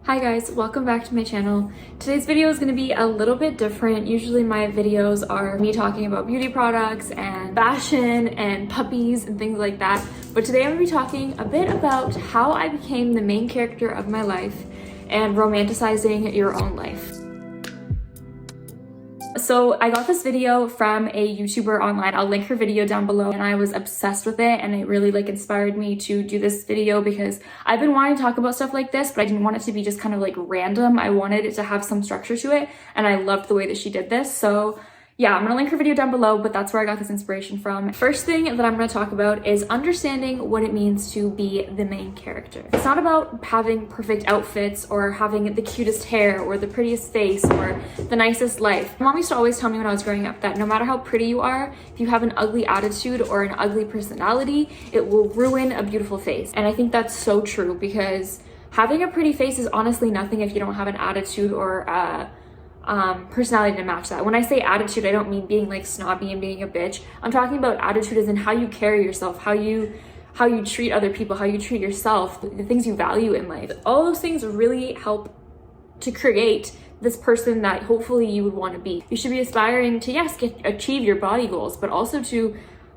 Hi guys, welcome back to my channel. Today's video is going to be a little bit different. Usually my videos are me talking about beauty products and fashion and puppies and things like that. But today I'm going to be talking a bit about how I became the main character of my life and romanticizing your own life. So I got this video from a YouTuber online. I'll link her video down below, and I was obsessed with it, and it really inspired me to do this video because I've been wanting to talk about stuff like this, but I didn't want it to be just kind of random. I wanted it to have some structure to it, and I loved the way that she did this. So yeah, I'm gonna link her video down below, but that's where I got this inspiration from. First thing that I'm gonna talk about is understanding what it means to be the main character. It's not about having perfect outfits or having the cutest hair or the prettiest face or the nicest life. My mom used to always tell me when I was growing up that no matter how pretty you are, if you have an ugly attitude or an ugly personality, it will ruin a beautiful face. And I think that's so true because having a pretty face is honestly nothing if you don't have an attitude or personality to match that. When I say attitude, I don't mean being snobby and being a bitch. I'm talking about attitude as in how you carry yourself, how you treat other people, how you treat yourself, the things you value in life. All those things really help to create this person that hopefully you would want to be. You should be aspiring to, yes, achieve your body goals, but also to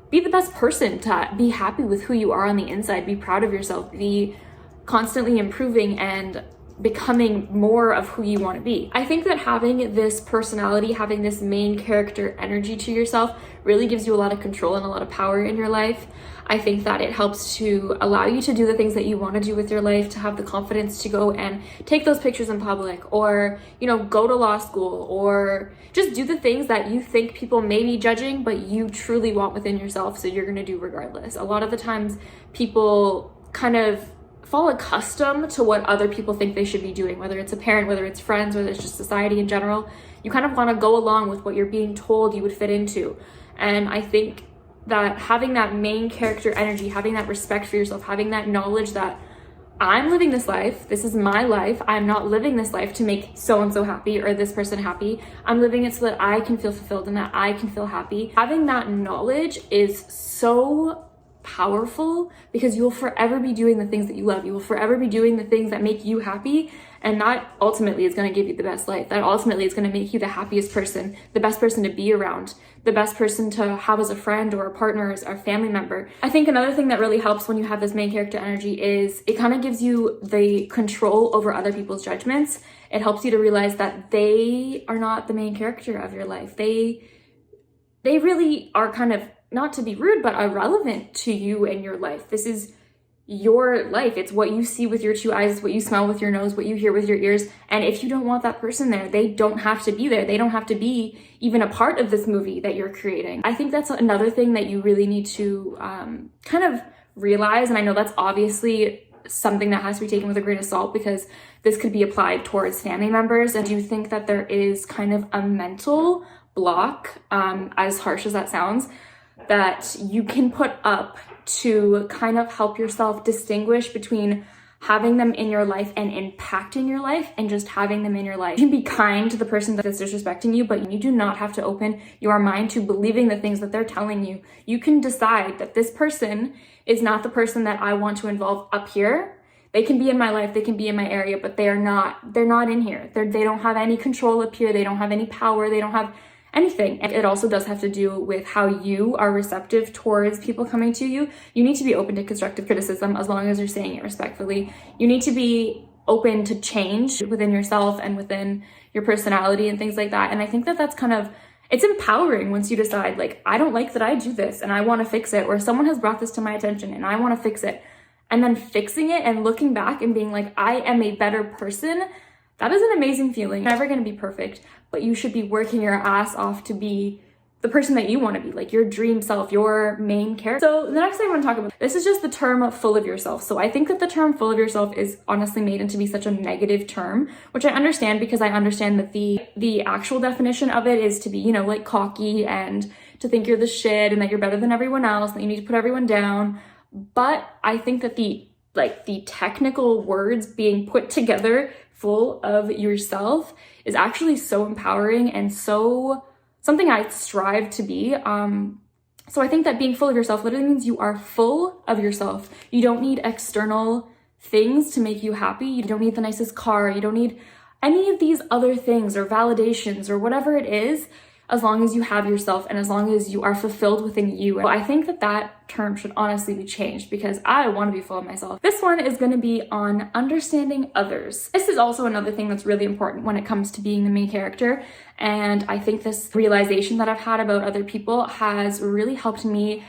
be the best person, to be happy with who you are on the inside, be proud of yourself, be constantly improving and becoming more of who you want to be. I think that having this personality, having this main character energy to yourself really gives you a lot of control and a lot of power in your life. I think that it helps to allow you to do the things that you want to do with your life, to have the confidence to go and take those pictures in public or, go to law school or just do the things that you think people may be judging, but you truly want within yourself. So you're going to do regardless. A lot of the times people kind of fall accustomed to what other people think they should be doing, whether it's a parent, whether it's friends, whether it's just society in general. You kind of want to go along with what you're being told you would fit into. And I think that having that main character energy, having that respect for yourself, having that knowledge that I'm living this life, this is my life, I'm not living this life to make so-and-so happy or this person happy. I'm living it so that I can feel fulfilled and that I can feel happy. Having that knowledge is so powerful because you will forever be doing the things that you love. You will forever be doing the things that make you happy, and that ultimately is going to give you the best life. That ultimately is going to make you the happiest person, the best person to be around, the best person to have as a friend or a partner, as a family member. I think another thing that really helps when you have this main character energy is it kind of gives you the control over other people's judgments. It helps you to realize that they are not the main character of your life. They really are kind of, not to be rude, but irrelevant to you and your life. This is your life. It's what you see with your two eyes, it's what you smell with your nose, what you hear with your ears. And if you don't want that person there, they don't have to be there. They don't have to be even a part of this movie that you're creating. I think that's another thing that you really need to kind of realize. And I know that's obviously something that has to be taken with a grain of salt because this could be applied towards family members. And do you think that there is kind of a mental block, as harsh as that sounds, that you can put up to kind of help yourself distinguish between having them in your life and impacting your life and just having them in your life? You can be kind to the person that's disrespecting you, but you do not have to open your mind to believing the things that they're telling you. You can decide that this person is not the person that I want to involve up here. They can be in my life, they can be in my area, but they're not in here. They don't have any control up here. They don't have any power. They don't have anything. And it also does have to do with how you are receptive towards people coming to you. You need to be open to constructive criticism as long as you're saying it respectfully. You need to be open to change within yourself and within your personality and things like that. And I think that that's kind of, it's empowering once you decide, I don't like that I do this and I want to fix it, or someone has brought this to my attention and I want to fix it. And then fixing it and looking back and being I am a better person. That is an amazing feeling. You're never going to be perfect, but you should be working your ass off to be the person that you want to be, your dream self, your main character. So the next thing I want to talk about, this is just the term full of yourself. So I think that the term full of yourself is honestly made into be such a negative term, which I understand because I understand that the actual definition of it is to be, cocky and to think you're the shit and that you're better than everyone else, that you need to put everyone down. But I think that the technical words being put together full of yourself is actually so empowering and so something I strive to be. So I think that being full of yourself literally means you are full of yourself. You don't need external things to make you happy. You don't need the nicest car. You don't need any of these other things or validations or whatever it is, as long as you have yourself and as long as you are fulfilled within you. And I think that that term should honestly be changed because I want to be full of myself. This one is going to be on understanding others. This is also another thing that's really important when it comes to being the main character. And I think this realization that I've had about other people has really helped me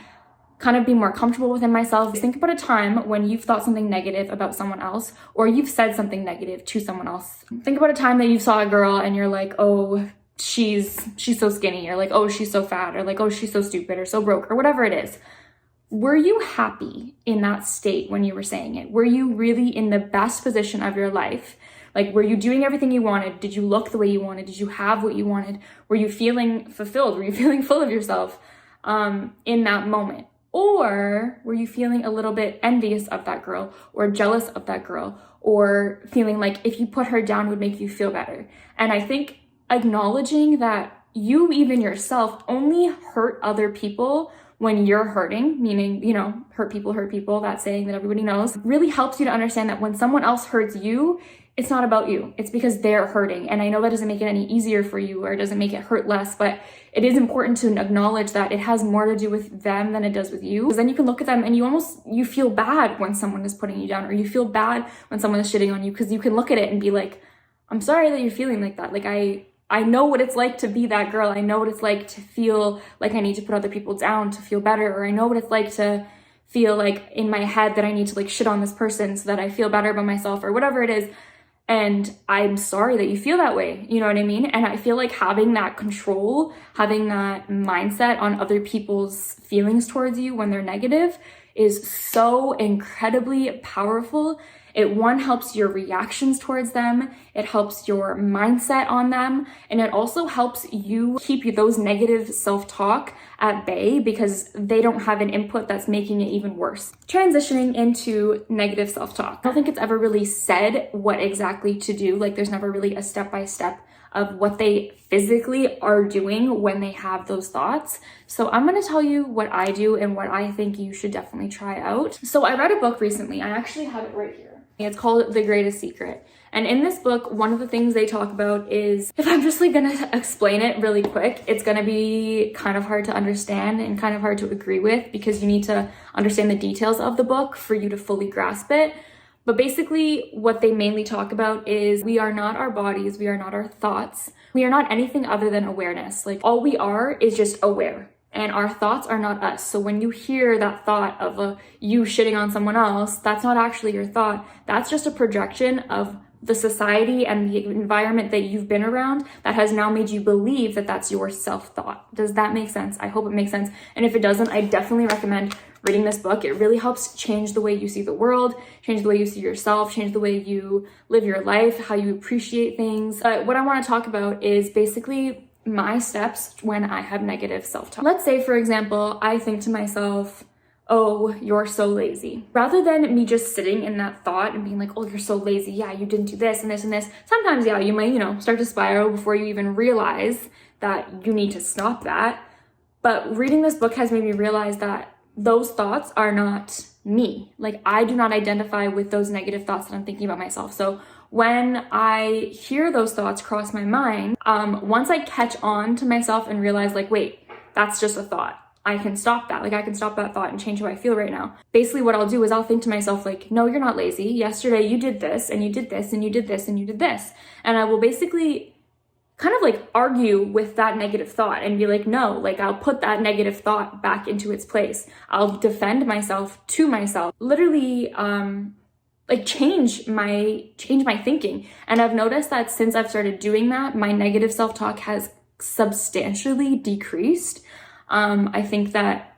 kind of be more comfortable within myself. Think about a time when you've thought something negative about someone else, or you've said something negative to someone else. Think about a time that you saw a girl and you're like, oh, she's so skinny, or like, oh, she's so fat, or like, oh, she's so stupid or so broke, or whatever it is. Were you happy in that state when you were saying it? Were you really in the best position of your life? Like, were you doing everything you wanted? Did you look the way you wanted? Did you have what you wanted? Were you feeling fulfilled? Were you feeling full of yourself in that moment? Or were you feeling a little bit envious of that girl, or jealous of that girl, or feeling like if you put her down would make you feel better? And I think acknowledging that you, even yourself, only hurt other people when you're hurting, meaning, you know, hurt people, that saying that everybody knows, really helps you to understand that when someone else hurts you, it's not about you. It's because they're hurting. And I know that doesn't make it any easier for you, or it doesn't make it hurt less, but it is important to acknowledge that it has more to do with them than it does with you. Because then you can look at them and you feel bad when someone is putting you down, or you feel bad when someone is shitting on you, because you can look at it and be like, I'm sorry that you're feeling like that. Like, I know what it's like to be that girl. I know what it's like to feel like I need to put other people down to feel better, or I know what it's like to feel like in my head that I need to like shit on this person so that I feel better about myself, or whatever it is. And I'm sorry that you feel that way. You know what I mean? And I feel like having that control, having that mindset on other people's feelings towards you when they're negative is so incredibly powerful. It helps your reactions towards them, it helps your mindset on them, and it also helps you keep those negative self-talk at bay because they don't have an input that's making it even worse. Transitioning into negative self-talk. I don't think it's ever really said what exactly to do. Like, there's never really a step-by-step of what they physically are doing when they have those thoughts. So I'm going to tell you what I do and what I think you should definitely try out. So I read a book recently. I actually have it right here. It's called The Greatest Secret. And in this book, one of the things they talk about is, if I'm just like gonna explain it really quick, it's gonna be kind of hard to understand and kind of hard to agree with because you need to understand the details of the book for you to fully grasp it. But basically what they mainly talk about is we are not our bodies, we are not our thoughts, we are not anything other than awareness. Like, all we are is just aware. And our thoughts are not us. So when you hear that thought of you shitting on someone else, that's not actually your thought. That's just a projection of the society and the environment that you've been around that has now made you believe that that's your self-thought. Does that make sense? I hope it makes sense. And if it doesn't, I definitely recommend reading this book. It really helps change the way you see the world, change the way you see yourself, change the way you live your life, how you appreciate things. But what I want to talk about is basically my steps when I have negative self-talk. Let's say, for example, I think to myself, oh, you're so lazy. Rather than me just sitting in that thought and being like, oh, you're so lazy. Yeah, you didn't do this and this and this. Sometimes, yeah, you might, start to spiral before you even realize that you need to stop that. But reading this book has made me realize that those thoughts are not me. Like, I do not identify with those negative thoughts that I'm thinking about myself. So when I hear those thoughts cross my mind, once I catch on to myself and realize like, wait, that's just a thought, I can stop that. Like, I can stop that thought and change how I feel right now. Basically what I'll do is I'll think to myself like, no, you're not lazy. Yesterday you did this and you did this and you did this and you did this. And I will basically kind of like argue with that negative thought and be like, no, like I'll put that negative thought back into its place. I'll defend myself to myself. Literally, like change my thinking. And I've noticed that since I've started doing that, my negative self-talk has substantially decreased. I think that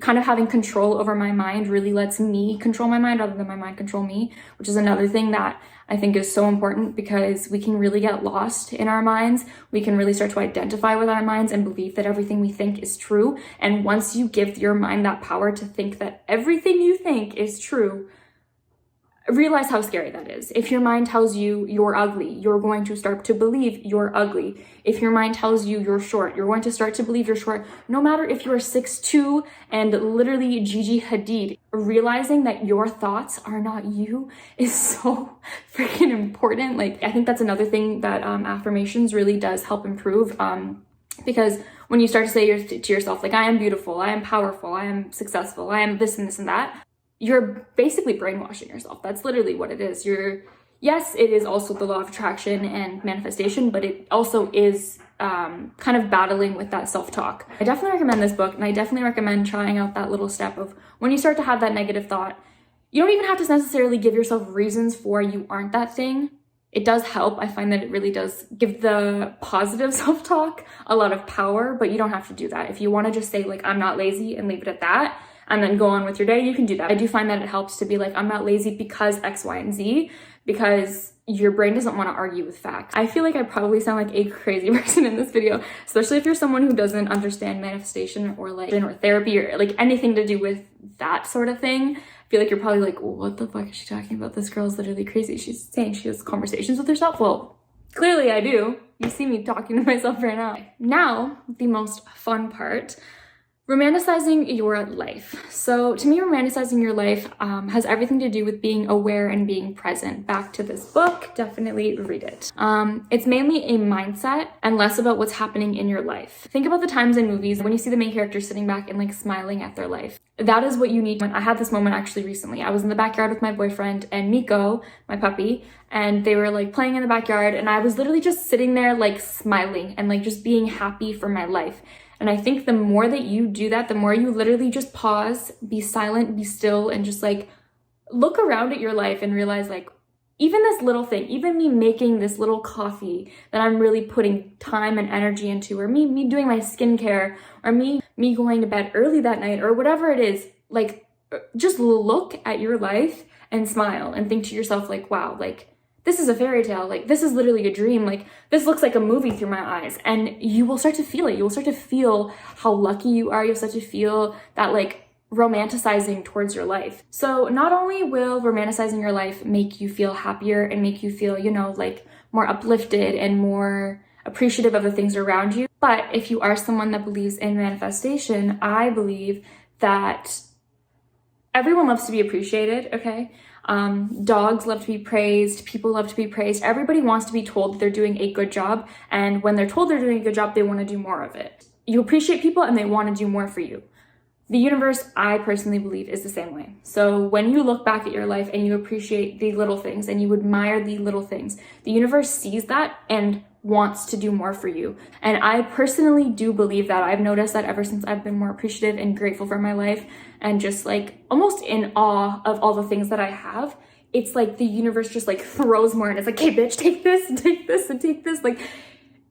kind of having control over my mind really lets me control my mind rather than my mind control me, which is another thing that I think is so important because we can really get lost in our minds. We can really start to identify with our minds and believe that everything we think is true. And once you give your mind that power to think that everything you think is true, realize how scary that is. If your mind tells you you're ugly, you're going to start to believe you're ugly. If your mind tells you you're short, you're going to start to believe you're short, no matter if you're 6'2" and literally Gigi Hadid. Realizing that your thoughts are not you is so freaking important. Like, I think that's another thing that affirmations really does help improve. Because when you start to say to yourself, like, I am beautiful, I am powerful, I am successful, I am this and this and that, you're basically brainwashing yourself. That's literally what it is. Yes, it is also the law of attraction and manifestation, but it also is kind of battling with that self-talk. I definitely recommend this book, and I definitely recommend trying out that little step of when you start to have that negative thought, you don't even have to necessarily give yourself reasons for you aren't that thing. It does help. I find that it really does give the positive self-talk a lot of power, but you don't have to do that. If you want to just say, like, I'm not lazy and leave it at that, and then go on with your day, you can do that. I do find that it helps to be like, I'm not lazy because X, Y, and Z, because your brain doesn't want to argue with facts. I feel like I probably sound like a crazy person in this video, especially if you're someone who doesn't understand manifestation or therapy or like anything to do with that sort of thing. I feel like you're probably like, well, what the fuck is she talking about? This girl's literally crazy. She's saying she has conversations with herself. Well, clearly I do. You see me talking to myself right now. Now, the most fun part. Romanticizing your life. So to me, romanticizing your life has everything to do with being aware and being present. Back to this book, definitely read it. It's mainly a mindset and less about what's happening in your life. Think about the times in movies when you see the main character sitting back and like smiling at their life. That is what you need. I had this moment actually recently. I was in the backyard with my boyfriend and Nico, my puppy, and they were like playing in the backyard, and I was literally just sitting there like smiling and like just being happy for my life. And I think the more that you do that, the more you literally just pause, be silent, be still, and just like look around at your life and realize like, even this little thing, even me making this little coffee that I'm really putting time and energy into, or me doing my skincare, or me going to bed early that night, or whatever it is, like just look at your life and smile and think to yourself like, wow, like this is a fairy tale, like this is literally a dream, like this looks like a movie through my eyes. And you will start to feel it. You will start to feel how lucky you are. You'll start to feel that like romanticizing towards your life. So not only will romanticizing your life make you feel happier and make you feel, you know, like more uplifted and more appreciative of the things around you, but if you are someone that believes in manifestation, I believe that everyone loves to be appreciated, okay? Dogs love to be praised, people love to be praised, everybody wants to be told that they're doing a good job, and when they're told they're doing a good job, they want to do more of it. You appreciate people and they want to do more for you. The universe, I personally believe, is the same way. So when you look back at your life and you appreciate the little things and you admire the little things, the universe sees that and wants to do more for you. And I personally do believe that. I've noticed that ever since I've been more appreciative and grateful for my life and just like almost in awe of all the things that I have, it's like the universe just like throws more and it's like, hey bitch, take this and take this and take this. Like,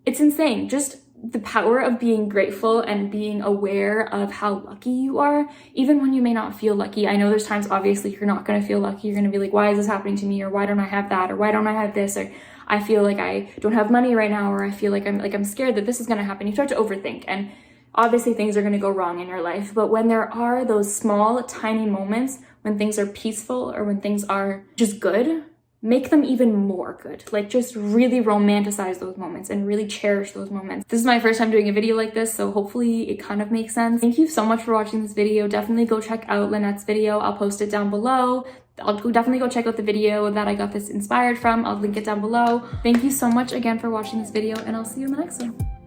it's insane. Just the power of being grateful and being aware of how lucky you are, even when you may not feel lucky. I know there's times obviously you're not going to feel lucky. You're going to be like, why is this happening to me? Or why don't I have that? Or why don't I have this? Or I feel like I don't have money right now. Or I feel like I'm scared that this is going to happen. You start to overthink, and obviously things are going to go wrong in your life. But when there are those small, tiny moments when things are peaceful or when things are just good, make them even more good. Like, just really romanticize those moments and really cherish those moments. This is my first time doing a video like this, so hopefully it kind of makes sense. Thank you so much for watching this video. Definitely go check out Lynette's video. I'll post it down below. Definitely go check out the video that I got this inspired from. I'll link it down below. Thank you so much again for watching this video, and I'll see you in the next one.